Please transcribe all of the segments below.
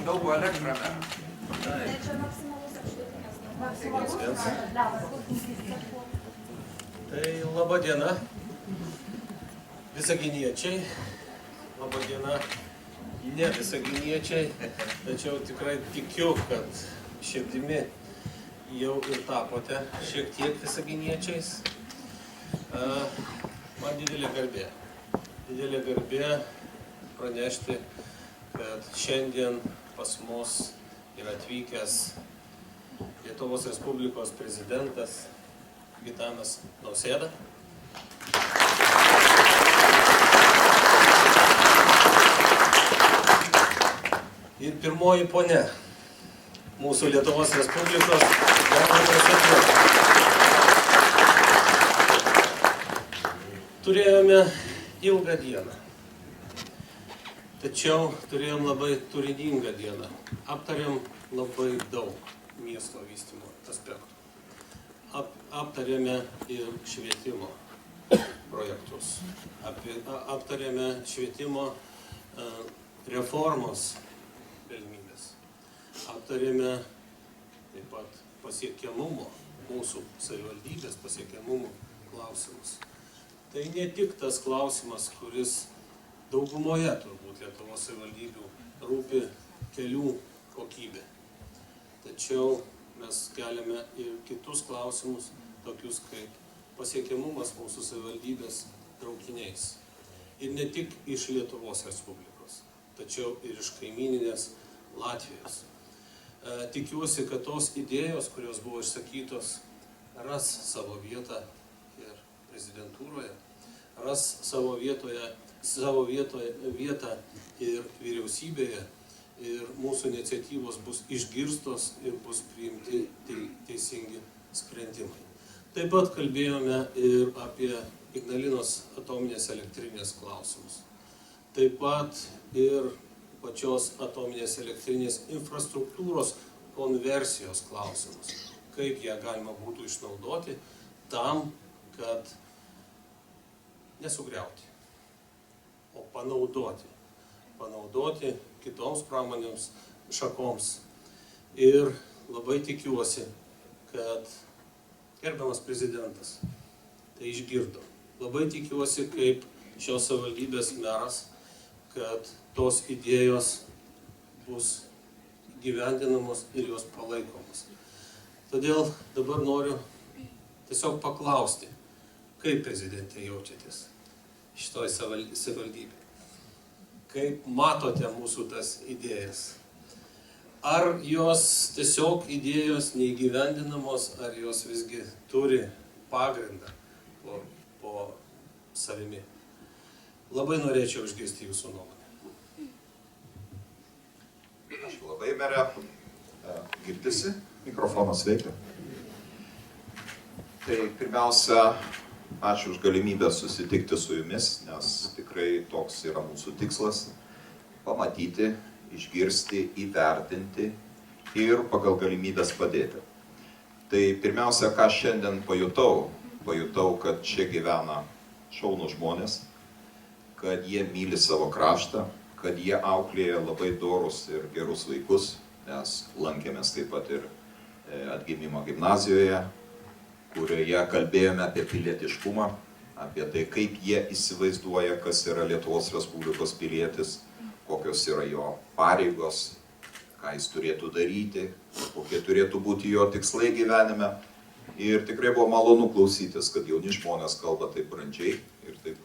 taupau elektrą. Čia maksimalus apšvietimas. Tai laba diena, visaginiečiai, laba diena, ne visaginiečiai, tačiau tikrai tikiu, kad širdimi jau ir tapote šiek tiek visaginiečiais. Man didelė garbė pranešti, kad šiandien pas mus yra atvykęs Lietuvos Respublikos prezidentas Gitanas Nausėda. Ir pirmoji ponia mūsų Lietuvos Respublikos Nausėda. Turėjome ilgą dieną, tačiau turėjom labai turiningą dieną. Aptarėm labai daug miesto vystymo aspektų. Aptarėme ir švietimo projektus. Aptarėme švietimo reformos galimybės. Aptarėme taip pat pasiekiamumo, mūsų savivaldybės pasiekiamumo klausimus. Tai ne tik tas klausimas, kuris daugumoje turbūt Lietuvos savivaldybių rūpi kelių kokybė. Tačiau mes keliame ir kitus klausimus, tokius kaip pasiekiamumas mūsų savivaldybės traukiniais. Ir ne tik iš Lietuvos Respublikos, tačiau ir iš kaimyninės Latvijos. Tikiuosi, kad tos idėjos, kurios buvo išsakytos, ras savo vietą ir prezidentūroje, ras savo vietą ir vyriausybėje, ir mūsų iniciatyvos bus išgirstos ir bus priimti teisingi sprendimai. Taip pat kalbėjome ir apie Ignalinos atominės elektrinės klausimus. Taip pat ir pačios atominės elektrinės infrastruktūros konversijos klausimus. Kaip ją galima būtų išnaudoti tam, kad nesugriauti, o panaudoti kitoms pramonėms šakoms. Ir labai tikiuosi, kad gerbiamas prezidentas tai išgirdo. Labai tikiuosi, kaip šios savivaldybės meras, kad tos idėjos bus gyvendinamos ir jos palaikomos. Todėl dabar noriu tiesiog paklausti, kaip prezidentė jaučiatės šitoj savivaldybėje? Kaip matote mūsų tas idėjas? Ar jos tiesiog idėjos neįgyvendinamos, ar jos visgi turi pagrindą po savimi? Labai norėčiau išgirsti jūsų nuomonę. Ačiū labai, merė. Girdisi? Mikrofonas veikia. Tai pirmiausia, ačiū už galimybę susitikti su jumis, nes tikrai toks yra mūsų tikslas - pamatyti, išgirsti, įvertinti ir pagal galimybės padėti. Tai pirmiausia, ką šiandien pajutau, kad čia gyvena šaunūs žmonės, kad jie myli savo kraštą, kad jie auklėja labai dorus ir gerus vaikus, nes lankėmės taip pat ir atgimimo gimnazijoje, kurioje kalbėjome apie pilietiškumą, apie tai, kaip jie įsivaizduoja, kas yra Lietuvos Respublikos pilietis, kokios yra jo pareigos, ką jis turėtų daryti, kokie turėtų būti jo tikslai gyvenime. Ir tikrai buvo malonu klausytis, kad jauni žmonės kalba taip brandžiai ir taip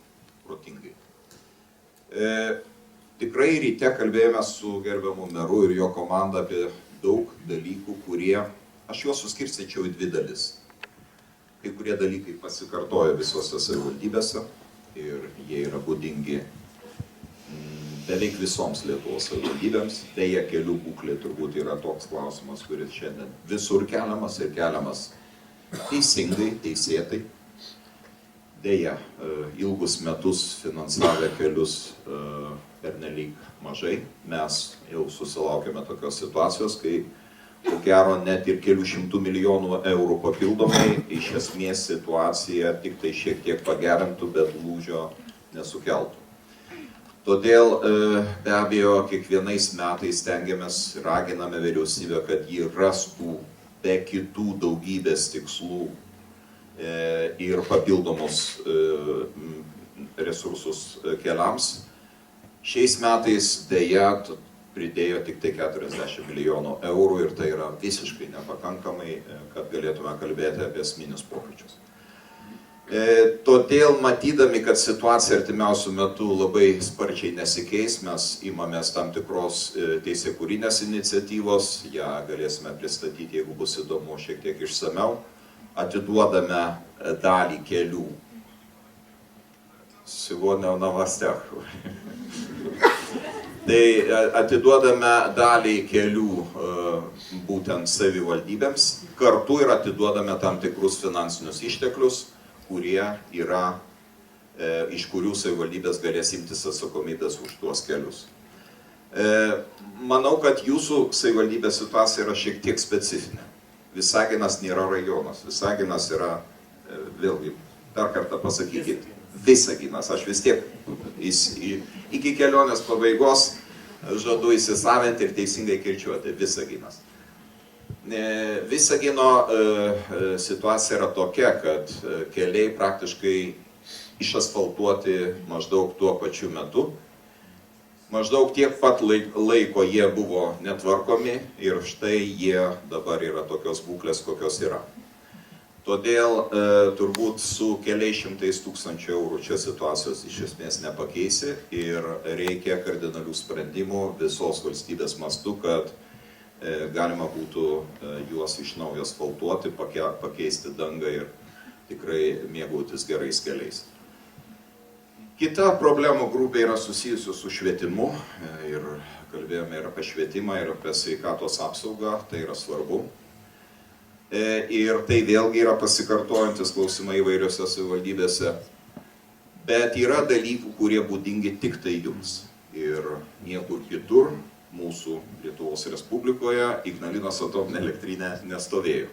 protingai. Tikrai ryte kalbėjome su gerbiamu meru ir jo komanda apie daug dalykų, kurie, aš juos suskirstyčiau į dvi dalis. Kai kurie dalykai pasikartoja visose savivaldybėse ir jie yra būdingi beveik visoms Lietuvos savivaldybėms. Deja, kelių būklė turbūt yra toks klausimas, kuris šiandien visur keliamas ir keliamas teisingai, teisėtai. Deja, ilgus metus finansavę kelius pernelyg mažai. Mes jau susilaukėme tokios situacijos, kai ko gero net ir kelių šimtų milijonų eurų papildomai iš esmės situaciją tik tai šiek tiek pagerintų, bet lūžio nesukeltų. Todėl be abejo kiekvienais metais stengiamės, raginame vyriausybę, kad ji rastų be kitų daugybės tikslų ir papildomus resursus keliams. Šiais metais dėja pridėjo tik tai 40 milijonų eurų ir tai yra visiškai nepakankamai, kad galėtume kalbėti apie esminius pokyčius. Todėl matydami, kad situacija artimiausių metų labai sparčiai nesikeis, mes imamės tam tikros teisėkūrinės iniciatyvos, ją galėsime pristatyti, jeigu bus įdomu, šiek tiek išsameu. Atiduodame dalį kelių. Сегодня в новостях. Tai atiduodame dalį kelių būtent savivaldybėms, kartu ir atiduodame tam tikrus finansinius išteklius, kurie yra, iš kurių savivaldybės galės imtis atsakomybės už tuos kelius. Manau, kad jūsų savivaldybės situacija yra šiek tiek specifinė. Visaginas nėra rajonas, Visaginas yra, vėlgi, dar kartą pasakykit, Visaginas, aš vis tiek iki kelionės pabaigos žadu įsisavinti ir teisingai kirčiuoti, Visaginas. Visagino situacija yra tokia, kad keliai praktiškai išasfaltuoti maždaug tuo pačiu metu. Maždaug tiek pat laiko jie buvo netvarkomi ir štai jie dabar yra tokios būklės, kokios yra. Todėl turbūt su keliais šimtais tūkstančių eurų čia situacijos iš esmės nepakeisi ir reikia kardinalių sprendimų visos valstybės mastu, kad galima būtų juos iš naujo asfaltuoti, pakeisti dangą ir tikrai mėgautis gerais keliais. Kita problemų grupė yra susijusi su švietimu ir kalbėjome ir apie švietimą, ir apie sveikatos apsaugą, tai yra svarbu. Ir tai vėlgi yra pasikartojantis klausimai įvairiose savivaldybėse, bet yra dalykų, kurie būdingi tik tai jums. Ir niekur kitur mūsų Lietuvos Respublikoje Ignalinos atominė elektrinė nestovėjo.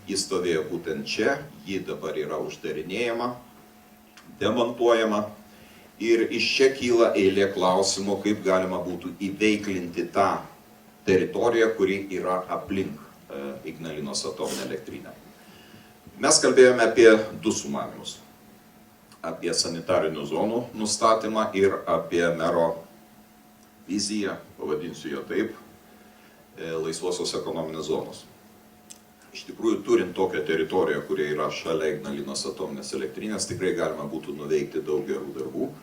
Ji stovėjo būtent čia, ji dabar yra uždarinėjama, demontuojama ir iš čia kyla eilė klausimų, kaip galima būtų įveiklinti tą teritoriją, kuri yra aplink Ignalinos atominę elektrinę. Mes kalbėjome apie du sumanymus. Apie sanitarinių zonų nustatymą ir apie mero viziją, pavadinsiu jo taip, laisvosios ekonominės zonos. Iš tikrųjų, turint tokią teritoriją, kurie yra šalia Ignalinos atominės elektrinės, tikrai galima būtų nuveikti daug gerų darbų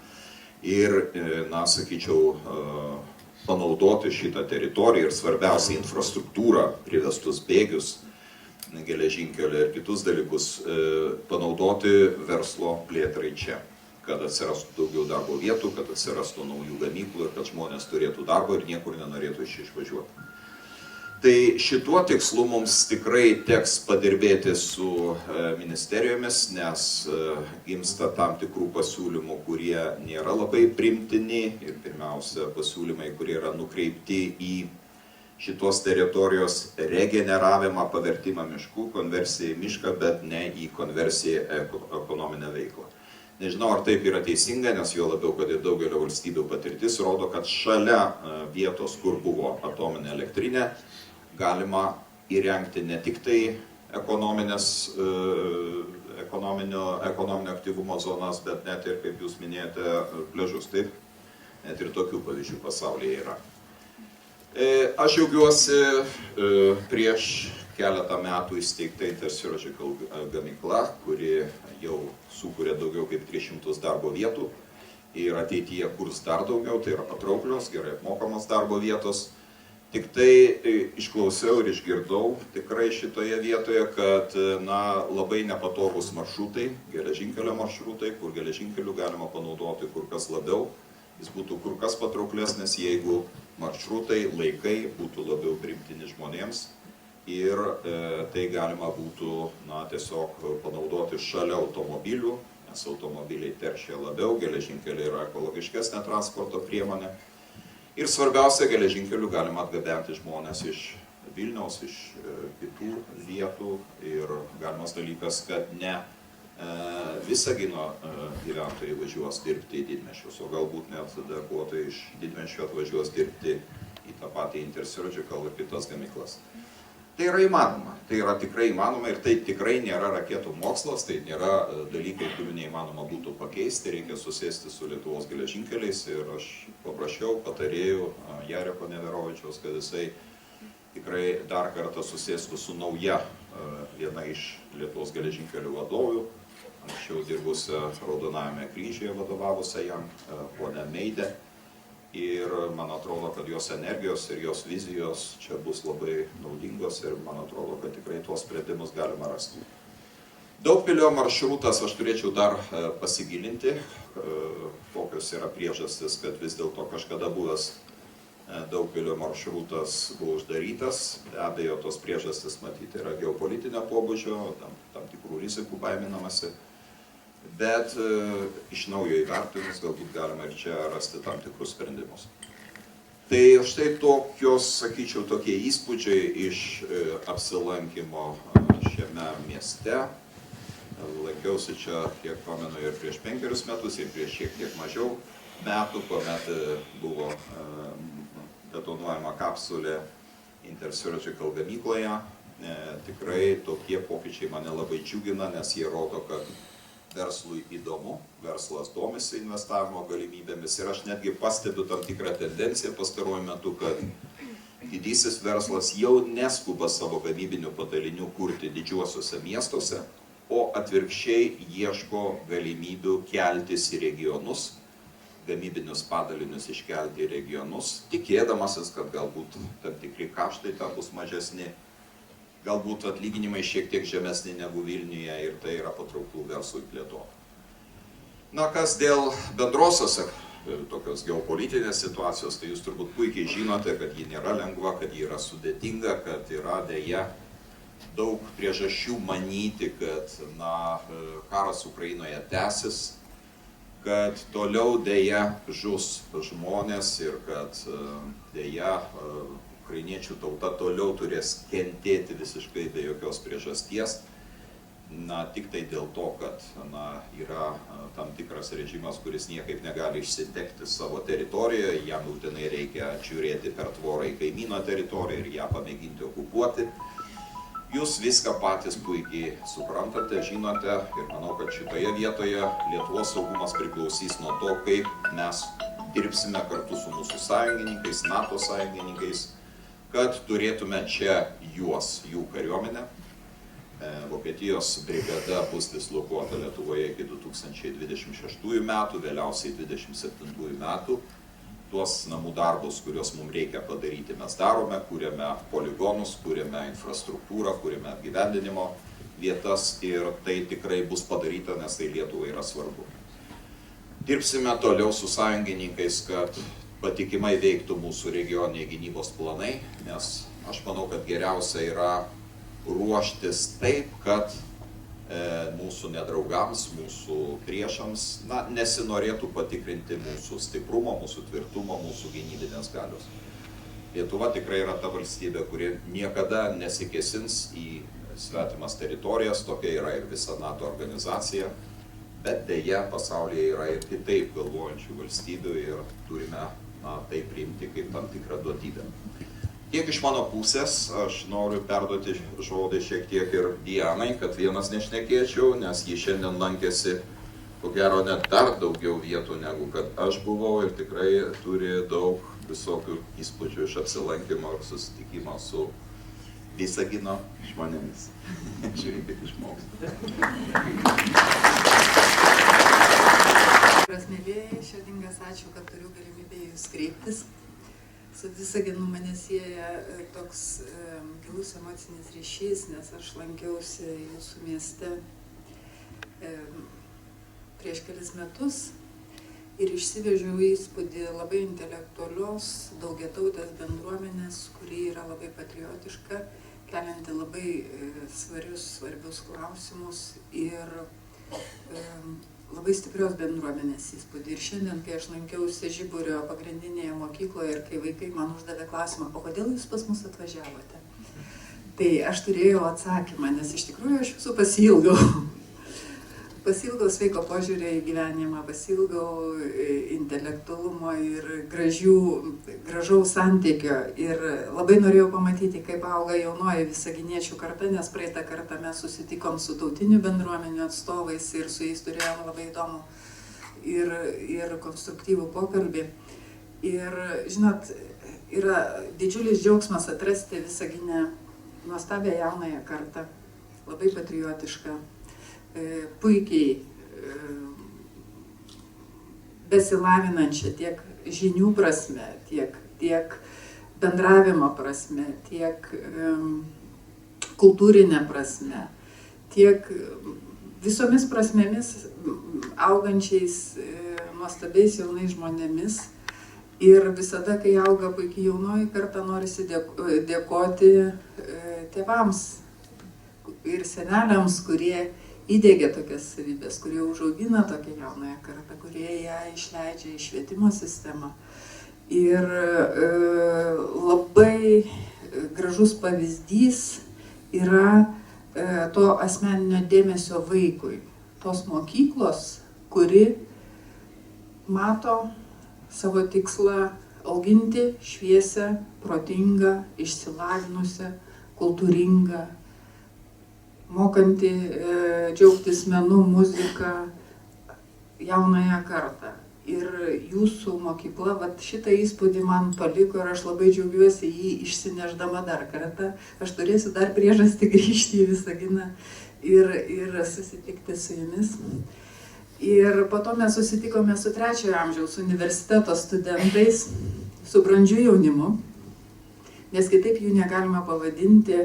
ir, na, sakyčiau, panaudoti šitą teritoriją ir svarbiausia infrastruktūrą, privestus bėgius, geležinkelio ir kitus dalykus panaudoti verslo plėtrai čia, kad atsirastų daugiau darbo vietų, kad atsirastų naujų gamyklų ir kad žmonės turėtų darbo ir niekur nenorėtų iš čia išvažiuoti. Tai šituo tikslu mums tikrai teks padirbėti su ministerijomis, nes gimsta tam tikrų pasiūlymų, kurie nėra labai priimtini ir pirmiausia pasiūlymai, kurie yra nukreipti į šitos teritorijos regeneravimą, pavertimą miškų, konversiją į mišką, bet ne į konversiją ekonominę veiklą. Nežinau, ar taip yra teisinga, nes jo labiau, kad ir daugelio valstybių patirtis rodo, kad šalia vietos, kur buvo atominė elektrinė, galima įrengti ne tik tai ekonominio aktyvumo zonas, bet net ir, kaip jūs minėjote, pliažus, taip? Net ir tokių pavyzdžių pasaulyje yra. Aš džiaugiuosi prieš keletą metų įsteigta Intersurgical gamykla, kuri jau sukūrė daugiau kaip 300 darbo vietų ir ateityje kurs dar daugiau, tai yra patrauklios, gerai apmokamos darbo vietos. Tik tai išklausiau ir išgirdau tikrai šitoje vietoje, kad labai nepatogus maršrutai, geležinkelio maršrutai, kur geležinkelių galima panaudoti kur kas labiau, jis būtų kur kas patrauklesnis, jeigu maršrutai, laikai būtų labiau priimtini žmonėms ir tai galima būtų tiesiog panaudoti šalia automobilių, nes automobiliai teršia labiau, geležinkeliai yra ekologiškesnė transporto priemonė. Ir svarbiausia, geležinkelių galima atgabenti žmonės iš Vilniaus, iš kitų vietų ir galimas dalykas, kad ne Visagino gyventojai važiuos dirbti į didmiesčius, o galbūt net darbuotojai iš didmiesčių atvažiuos dirbti į tą patį Intersurgical ir kitas gamyklas. Tai yra įmanoma, tai yra tikrai įmanoma ir tai tikrai nėra raketų mokslas, tai nėra dalykai, kurių neįmanoma būtų pakeisti, reikia susėsti su Lietuvos geležinkeliais ir aš paprašiau patarėjų Jareko Neverovičiaus, kad jisai tikrai dar kartą susėstų su nauja viena iš Lietuvos geležinkelių vadovių, anksčiau dirbusią Raudonajame kryžiuje vadovavusią jam, ponia Meidė. Ir man atrodo, kad jos energijos ir jos vizijos čia bus labai naudingos ir man atrodo, kad tikrai tuos sprendimus galima rasti. Daugpilio maršrutas aš turėčiau dar pasigilinti, kokios yra priežastis, kad vis dėlto kažkada buvęs Daugpilio maršrutas buvo uždarytas. Be abejo, tos priežastis matyti yra geopolitinio pobūdžio, tam tikrų rizikų baiminamasi. Bet iš naujo įvertinus galbūt galima ir čia rasti tam tikrus sprendimus. Tai štai tokios, sakyčiau, tokie įspūdžiai iš apsilankimo šiame mieste. Lankiausi čia, kiek pamenu, ir prieš 5 metus, ir prieš šiek tiek mažiau metų, kuomet buvo detonuojama kapsulė Intersurgical gamykloje. Tikrai tokie pokyčiai mane labai džiugina, nes jie rodo, kad verslui įdomu, verslas domisi investavimo galimybėmis ir aš netgi pastebiu tam tikrą tendenciją pastaruoju metu, kad didysis verslas jau neskuba savo gamybinių padalinių kurti didžiuosiuose miestuose, o atvirkščiai ieško galimybių keltis į regionus, gamybinius padalinius iškelti į regionus, tikėdamasis, kad galbūt tam tikri kaštai tam bus mažesni, galbūt atlyginimai šiek tiek žemesni negu Vilniuje ir tai yra patrauklų verslui plėtoti. Na, kas dėl bendrosios tokios geopolitinės situacijos, tai jūs turbūt puikiai žinote, kad ji nėra lengva, kad ji yra sudėtinga, kad yra deja daug priežasčių manyti, kad karas Ukrainoje tęsis, kad toliau deja žus žmonės ir kad deja ukrainiečių tauta toliau turės kentėti visiškai be jokios priežasties. Tik tai dėl to, kad yra tam tikras režimas, kuris niekaip negali išsitekti savo teritorijoje, jam būtinai reikia žiūrėti per tvorą į kaimyno teritoriją ir ją pamėginti okupuoti. Jūs viską patys puikiai suprantate, žinote ir manau, kad šitoje vietoje Lietuvos saugumas priklausys nuo to, kaip mes dirbsime kartu su mūsų sąjungininkais, NATO sąjungininkais, kad turėtume čia juos, jų kariuomenę. Vokietijos brigada bus dislokuota Lietuvoje iki 2026 metų, vėliausiai 2027 metų. Tuos namų darbus, kuriuos mums reikia padaryti, mes darome, kūrėme poligonus, kūrėme infrastruktūrą, kūrėme apgyvendinimo vietas ir tai tikrai bus padaryta, nes tai Lietuvai yra svarbu. Dirbsime toliau su sąjungininkais, kad patikimai veiktų mūsų regioniniai gynybos planai, nes aš manau, kad geriausia yra ruoštis taip, kad mūsų nedraugams, mūsų priešams nesinorėtų patikrinti mūsų stiprumo, mūsų tvirtumo, mūsų gynybinės galios. Lietuva tikrai yra ta valstybė, kuri niekada nesikėsins į svetimas teritorijas, tokia yra ir visa NATO organizacija, bet deja pasaulyje yra ir kitaip galvojančių valstybių ir turime tai priimti kaip tam tikrą duotybę. Tiek iš mano pusės, aš noriu perduoti žodį šiek tiek ir Dianai, kad vienas nešnekėčiau, nes ji šiandien lankėsi, ko gero, net dar daugiau vietų negu kad aš buvau ir tikrai turi daug visokių įspūdžių iš apsilankimo ir susitikimo su Visagino žmonėmis. Žiūrėkit iš mokslo. Prasmėlėjai, širdingas ačiū, kad turiu galimybę jūs kreiptis. Su Visaginu mane sieja toks gilus emocinis ryšys, nes aš lankiausi jūsų mieste prieš kelis metus ir išsivežiau įspūdį labai intelektualios, daugiatautės bendruomenės, kuri yra labai patriotiška, kelianti labai svarbius klausimus ir labai stiprios bendruomenės įspūdį. Ir šiandien, kai aš lankiausi Žiburio pagrindinėje mokykloje ir kai vaikai man uždavė klausimą, o kodėl jūs pas mus atvažiavote? Tai aš turėjau atsakymą, nes iš tikrųjų aš jūsų pasiilgau. Pasilgau sveiko požiūrio į gyvenimą, pasilgau intelektualumo ir gražaus santykio. Ir labai norėjau pamatyti, kaip auga jaunoji visaginiečių karta, nes praeitą kartą mes susitikom su tautinių bendruomenių atstovais ir su jais turėjom labai įdomų ir konstruktyvų pokalbį. Ir, žinot, yra didžiulis džiaugsmas atrasti Visagine nuostabią jaunąją kartą, labai patriotišką, puikiai besilavinančią tiek žinių prasme, tiek bendravimo prasme, tiek kultūrinė prasme, tiek visomis prasmėmis augančiais nuostabiais jaunais žmonėmis. Ir visada, kai auga puikiai jaunoji karta, norisi dėkoti tėvams ir seneliams, kurie įdiegia tokias savybės, kurie užaugina tokią jaunąją kartą, kurie ją išleidžia į švietimo sistemą. Ir labai gražus pavyzdys yra to asmeninio dėmesio vaikui, tos mokyklos, kuri mato savo tikslą auginti šviesią, protingą, išsilavinusią, kultūringą, mokanti džiaugtis menu, muziką jaunąją kartą. Ir jūsų mokykla šitą įspūdį man paliko ir aš labai džiaugiuosi jį išsineždama dar kartą. Aš turėsiu dar priežastį grįžti į Visaginą ir susitikti su jumis. Ir po to mes susitikome su 3-ojo amžiaus universiteto studentais, su brandžiu jaunimu, nes kitaip jų negalima pavadinti.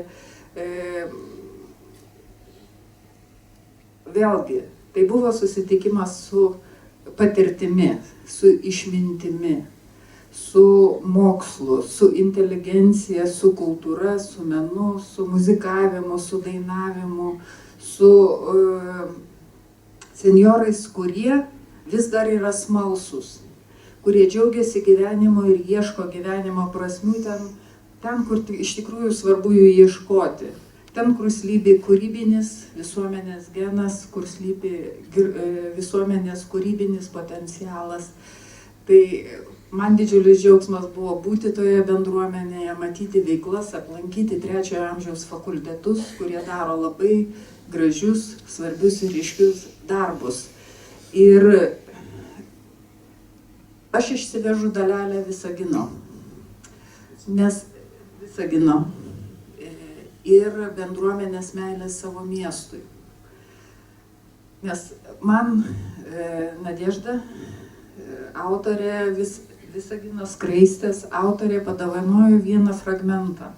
Vėlgi, tai buvo susitikimas su patirtimi, su išmintimi, su mokslu, su inteligencija, su kultūra, su menu, su muzikavimu, su dainavimu, su senjorais, kurie vis dar yra smalsūs, kurie džiaugiasi gyvenimu ir ieško gyvenimo prasmių ten, kur iš tikrųjų svarbu jų ieškoti. Ten, kur slypi kūrybinis visuomenės genas, kur slypi visuomenės kūrybinis potencialas. Tai man didžiulis džiaugsmas buvo būti toje bendruomenėje, matyti veiklas, aplankyti 3-ojo amžiaus fakultetus, kurie daro labai gražius, svarbius ir ryškius darbus. Ir aš išsivežu dalelę Visagino, nes Visagino ir bendruomenės meilės savo miestui. Nes man Nadežda, autorė Visagino skraistės, autorė padovanojo vieną fragmentą.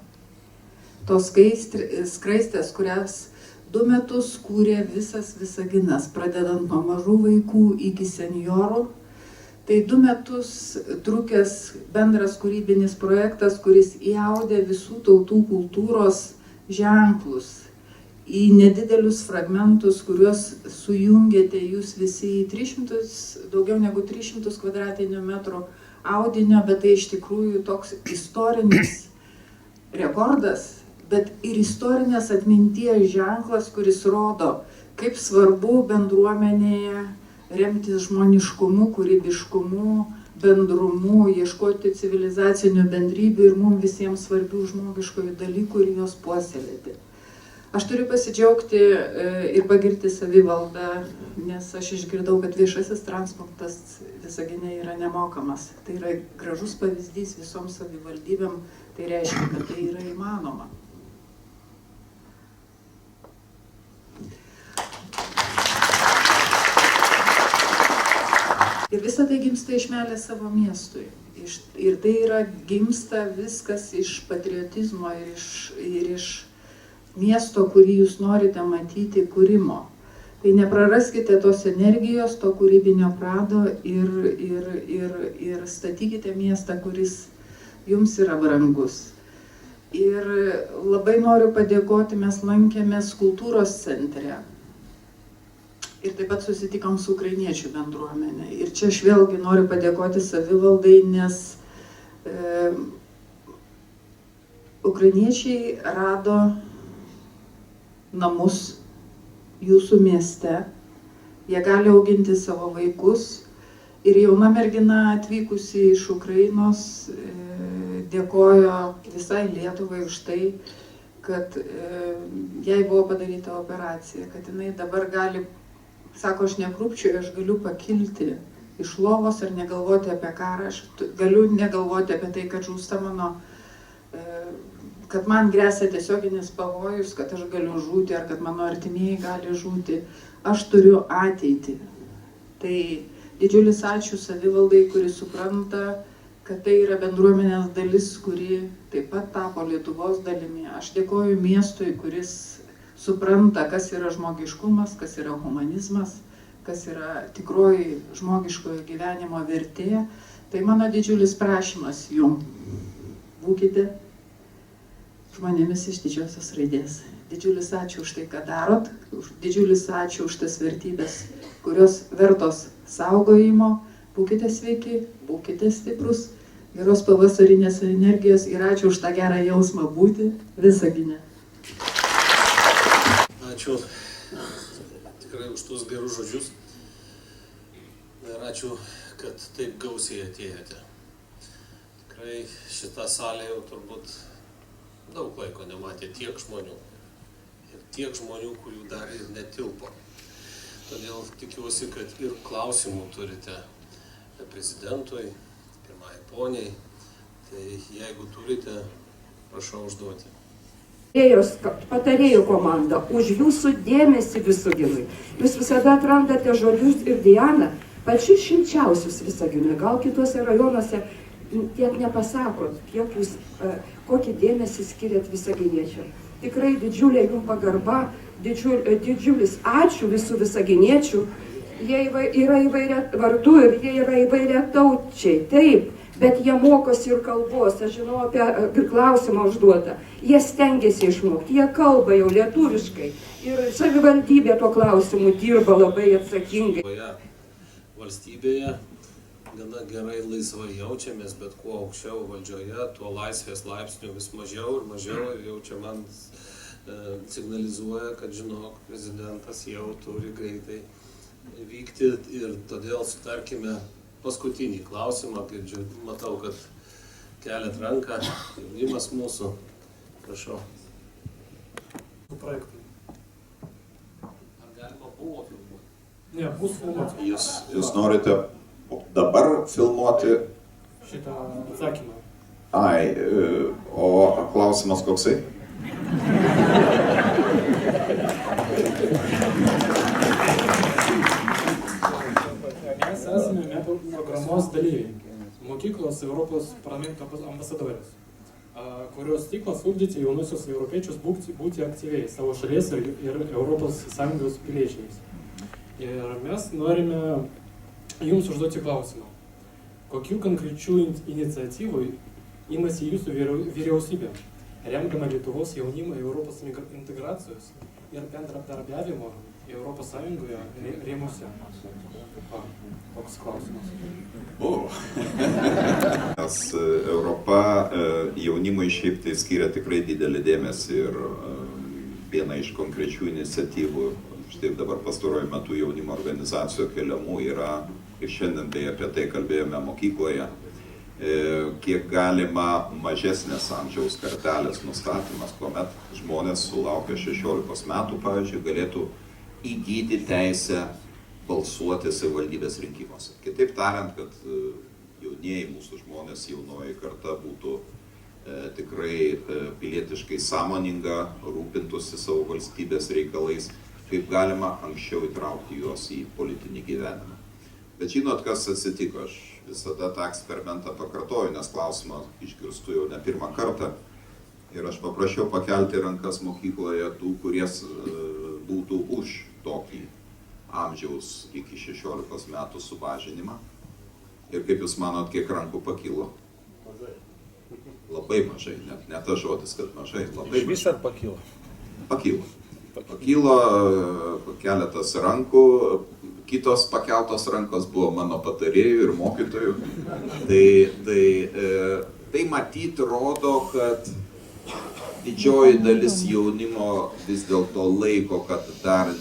Tos skraistės, kurias 2 metus kūrė visas Visaginas, pradedant nuo mažų vaikų iki senjorų. Tai 2 metus trukęs bendras kūrybinis projektas, kuris įaudė visų tautų kultūros ženklus į nedidelius fragmentus, kuriuos sujungėte jūs visi į daugiau negu 300 kvadratinių metrų audinio, bet tai iš tikrųjų toks istorinis rekordas, bet ir istorinės atminties ženklas, kuris rodo, kaip svarbu bendruomenėje remtis žmoniškumu, kūrybiškumu, bendrumu, ieškoti civilizacinių bendrybių ir mums visiems svarbių žmogiškojų dalykų ir juos puoselėti. Aš turiu pasidžiaugti ir pagirti savivaldą, nes aš išgirdau, kad viešasis transportas Visagine yra nemokamas. Tai yra gražus pavyzdys visoms savivaldybėm, tai reiškia, kad tai yra įmanoma. Ir visą tai gimsta iš meilės savo miestui. Ir tai yra gimsta viskas iš patriotizmo ir iš miesto, kurį jūs norite matyti, kūrimo. Tai nepraraskite tos energijos, to kūrybinio prado ir statykite miestą, kuris jums yra brangus. Ir labai noriu padėkoti, mes lankėmės kultūros centre. Ir taip pat susitikom su ukrainiečių bendruomenė. Ir čia aš vėlgi noriu padėkoti savivaldai, nes ukrainiečiai rado namus jūsų mieste jie gali auginti savo vaikus. Ir jauna mergina atvykusi iš Ukrainos dėkojo visai Lietuvai už tai, kad jai buvo padaryta operacija, kad jinai dabar gali, sako, aš nekrūpčioju, aš galiu pakilti iš lovos ir negalvoti apie karą, aš galiu negalvoti apie tai, kad žūsta mano, kad man gresia tiesioginis pavojus, kad aš galiu žūti ar kad mano artimieji gali žūti, aš turiu ateitį. Tai didžiulis ačiū savivaldai, kuri supranta, kad tai yra bendruomenės dalis, kuri taip pat tapo Lietuvos dalimi. Aš dėkoju miestui, kuris supranta, kas yra žmogiškumas, kas yra humanizmas, kas yra tikroji žmogiškojo gyvenimo vertė. Tai mano didžiulis prašymas jum. Būkite žmonėmis iš didžiosios raidės. Didžiulis ačiū už tai, ką darot. Didžiulis ačiū už tas vertybės, kurios vertos saugojimo. Būkite sveiki, būkite stiprus, geros pavasarinės energijos ir ačiū už tą gerą jausmą būti Visagine. Ačiū tikrai už tuos gerus žodžius. Ir ačiū, kad taip gausiai atėjote. Tikrai šitą salę jau turbūt daug laiko nematė tiek žmonių. Ir tiek žmonių, kurių dar ir netilpo. Todėl tikiuosi, kad ir klausimų turite prezidentui, pirmai poniai. Tai jeigu turite, prašau užduoti. Patarėjų komanda, už jūsų dėmesį Visaginui. Jūs visada atrandate žodžius ir Diana, pačius šilčiausius Visaginui. Gal kitose rajonuose tiek nepasakot, kiek jūs, kokį dėmesį skiriat visaginiečiam. Tikrai didžiulė jums pagarba, didžiulis ačiū visų visaginiečių. Jie yra įvairia vardu ir jie yra įvairia taučiai, taip, bet jie mokosi ir kalbos. Aš žinau apie klausimą užduotą. Jie stengiasi išmokti, jie kalba jau lietuviškai. Ir savivaldybė tuo klausimu dirba labai atsakingai. Valstybėje gana gerai laisvai jaučiamės, bet kuo aukščiau valdžioje, tuo laisvės laipsnių vis mažiau ir mažiau. Ir jau čia man signalizuoja, kad žinok, prezidentas jau turi greitai vykti ir todėl sutarkime paskutinį klausimą, kai matau, kad keliat ranką, jaunimas mūsų, prašau. Projektai. Ar galima buvo filmuoti? Ne, bus filmuoti. Jūs norite dabar filmuoti? Šitą atsakymą. Ai, o klausimas koksai? Mes esame metų programos dalyviai. Mokyklos Europos parlamento ambasadorius, kurios tikslas ugdyti jaunusius europiečius būti aktyviai savo šalies ir Europos Sąjungos piliečiais. Ir mes norime jums užduoti klausimą. Kokių konkrečių iniciatyvų imasi jūsų vyriausybė, remdama Lietuvos jaunimą Europos integracijos ir bendradarbiavimo Europos Sąjungoje rėmuose? Toks klausimas. Nes Europa jaunimui šiaip tai skiria tikrai didelį dėmesį ir viena iš konkrečių iniciatyvų, štai dabar pastaruoju metu jaunimo organizacijų keliamų yra, ir šiandien tai apie tai kalbėjome mokykloje, kiek galima mažesnės amžiaus kartelės nustatymas, kuomet žmonės sulaukę 16 metų, pavyzdžiui, galėtų įgyti teisę balsuoti savivaldybės rinkimuose. Kitaip tariant, kad jaunieji mūsų žmonės, jaunoji karta būtų tikrai pilietiškai sąmoninga, rūpintųsi savo valstybės reikalais, kaip galima anksčiau įtraukti juos į politinį gyvenimą. Bet žinot, kas atsitiko? Aš visada tą eksperimentą pakartoju, nes klausimą išgirstu jau ne pirmą kartą. Ir aš paprašiau pakelti rankas mokykloje tų, kurie būtų už tokį amžiaus iki 16 metų sumažinimą. Ir kaip jūs manot, kiek rankų pakilo? Mažai. Labai mažai, ne tas žodis, kad mažai, labai mažai. Iš vis ar pakilo? Pakilo. Pakilo keletas rankų, kitos pakeltos rankos buvo mano patarėjų ir mokytojų. Tai matyt rodo, kad didžioji dalis jaunimo vis dėlto laiko, kad dar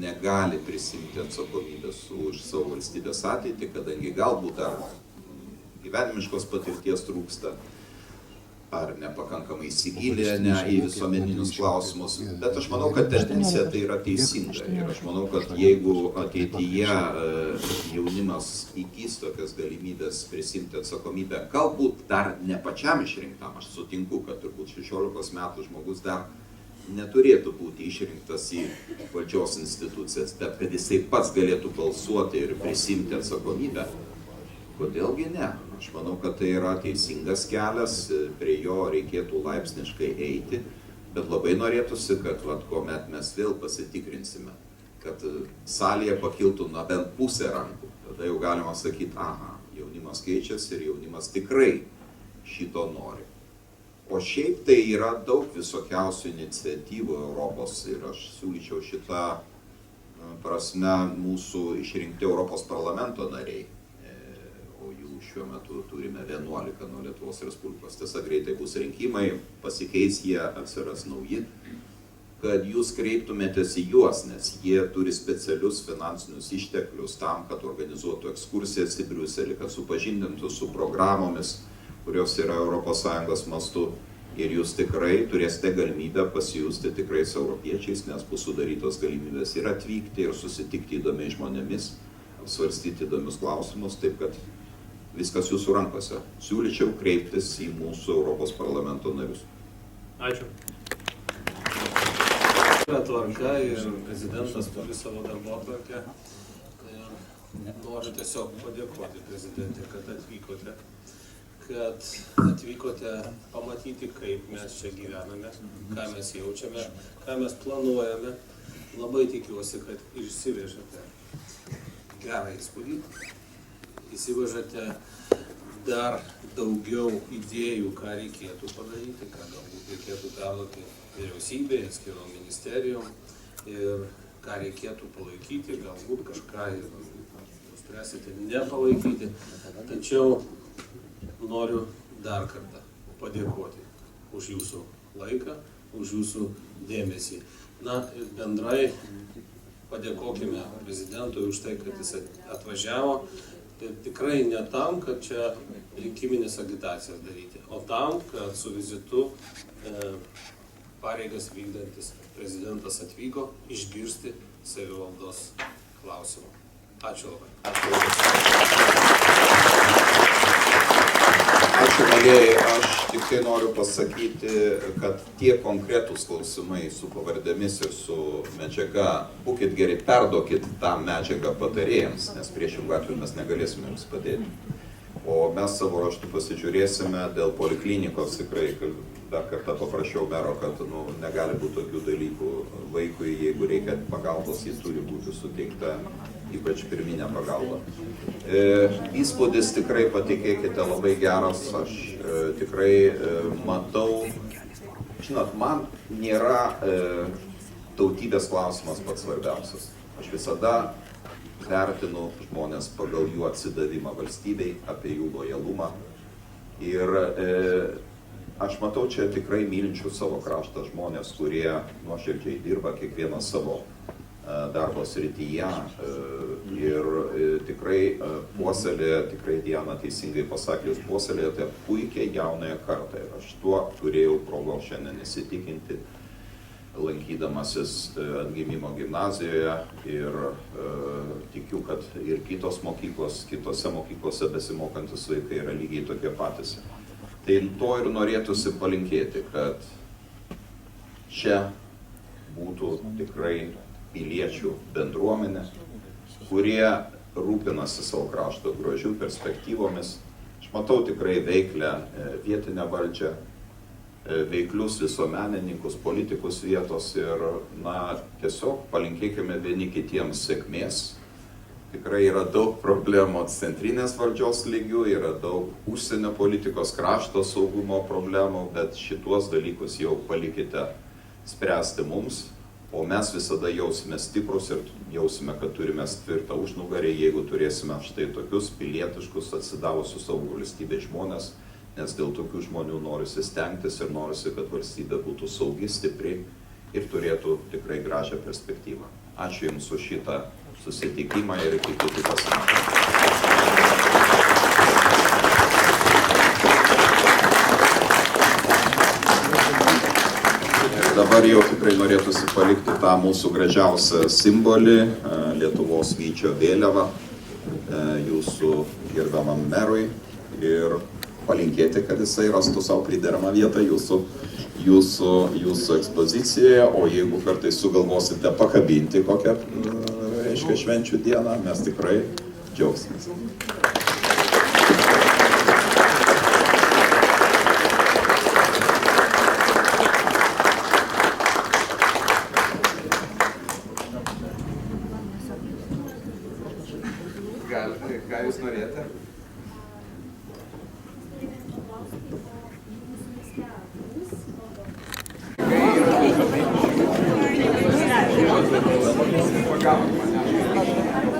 negali prisimti atsakomybės už savo valstybės ateitį, kadangi galbūt dar gyvenimiškos patirties trūksta, ar nepakankamai įsigilinę į visuomeninius klausimus. Bet aš manau, kad tendencija tai yra teisinga. Ir aš manau, kad jeigu ateityje jaunimas įgys tokias galimybės prisimti atsakomybę, galbūt dar ne pačiam išrinktam, aš sutinku, kad turbūt 16 metų žmogus dar neturėtų būti išrinktas į valdžios institucijas, bet kad jisai pats galėtų balsuoti ir prisimti atsakomybę, kodėlgi ne? Aš manau, kad tai yra teisingas kelias, prie jo reikėtų laipsniškai eiti, bet labai norėtųsi, kad kuomet mes vėl pasitikrinsime, kad salėje pakiltų na bent pusę rankų, tada jau galima sakyti, aha, jaunimas keičiasi ir jaunimas tikrai šito nori. O šiaip tai yra daug visokiausių iniciatyvų Europos ir aš siūlyčiau šitą prasme mūsų išrinkti Europos parlamento nariai. Šiuo metu turime 11 nuo Lietuvos Respublikos. Tiesa, greitai bus rinkimai, pasikeis jie, atsiras nauji, kad jūs kreiptumėtės į juos, nes jie turi specialius finansinius išteklius tam, kad organizuotų ekskursijas į Briuselį, kad supažindintų su programomis, kurios yra ES mastu. Ir jūs tikrai turėsite galimybę pasijusti tikrais europiečiais, nes bus sudarytos galimybės ir atvykti, ir susitikti įdomiais žmonėmis, apsvarstyti įdomius klausimus, taip kad viskas jūsų rankose. Siūlyčiau kreiptis į mūsų Europos parlamento narius. Ačiū. Tvarka ir prezidentas turi savo darbotvarkę. Noriu tiesiog padėkoti prezidentė, kad atvykote pamatyti, kaip mes čia gyvename, ką mes jaučiame, ką mes planuojame. Labai tikiuosi, kad išsivežate gerą įspūdį. Įsivažiate dar daugiau idėjų, ką reikėtų padaryti, ką galbūt reikėtų perduoti vyriausybėje, atskirom ministerijom ir ką reikėtų palaikyti, galbūt kažką nuspręsite nepalaikyti. Tačiau noriu dar kartą padėkoti už jūsų laiką, už jūsų dėmesį. Na ir bendrai padėkokime prezidentui už tai, kad jis atvažiavo. Ir tikrai ne tam, kad čia rinkiminės agitacijas daryti, o tam, kad su vizitu pareigas vykdantis prezidentas atvyko išgirsti savivaldos klausimų. Ačiū labai. Ačiū, mielieji. Aš tik tai noriu pasakyti, kad tie konkretūs klausimai su pavardėmis ir su medžiaga, būkit geri, perduokit tą medžiagą patarėjams, nes priešingų atveju mes negalėsime jums padėti. O mes savo raštu pasižiūrėsime dėl poliklinikos, tikrai dar kartą paprašiau mero, kad negali būti tokių dalykų vaikui, jeigu reikia pagalbos, jis turi būti suteikta, ypač pirminė pagalba. Įspūdis tikrai, patikėkite, labai geras, aš tikrai matau, žinot, man nėra tautybės klausimas pats svarbiausias. Aš visada vertinu žmonės pagal jų atsidavimą valstybei, apie jų lojalumą. Ir aš matau čia tikrai mylinčių savo kraštą žmonės, kurie nuoširdžiai dirba kiekvieną savo darbo srityje ir tikrai puoselėja, tikrai Diana teisingai pasakė, jūs puoselėjate puikiai jaunąją kartą. Ir aš tuo turėjau progos šiandien įsitikinti, lankydamasis Atgimimo gimnazijoje ir tikiu, kad ir kitose mokyklose besimokantis vaikai yra lygiai tokie patys. Tai to ir norėtųsi palinkėti, kad čia būtų tikrai piliečių bendruomenė, kurie rūpinasi savo krašto grožiu, perspektyvomis. Aš matau tikrai veiklę vietinę valdžią, veiklius visuomenininkus, politikus vietos ir, tiesiog palinkėkime vieni kitiems sėkmės. Tikrai yra daug problemų centrinės valdžios lygių, yra daug užsienio politikos, krašto saugumo problemų, bet šituos dalykus jau palikite spręsti mums, o mes visada jausime stiprus ir jausime, kad turime tvirtą užnugarį, jeigu turėsime štai tokius pilietiškus, atsidavusius savo valstybės žmonės, nes dėl tokių žmonių norisi stengtis ir norisi, kad valstybė būtų saugi, stipri ir turėtų tikrai gražią perspektyvą. Ačiū Jums už šitą susitikimą ir iki kitų pasimatymų. Dabar jau tikrai norėtųsi palikti tą mūsų gražiausią simbolį, Lietuvos vyčio vėliavą, jūsų gerbiamam merui ir palinkėti, kad jisai rastų savo prideramą vietą jūsų ekspozicijoje, o jeigu kartais sugalvosite pakabinti kokią, reiškia, švenčių dieną, mes tikrai džiaugsimės. Ką jūs norėjote? Pagavo mane.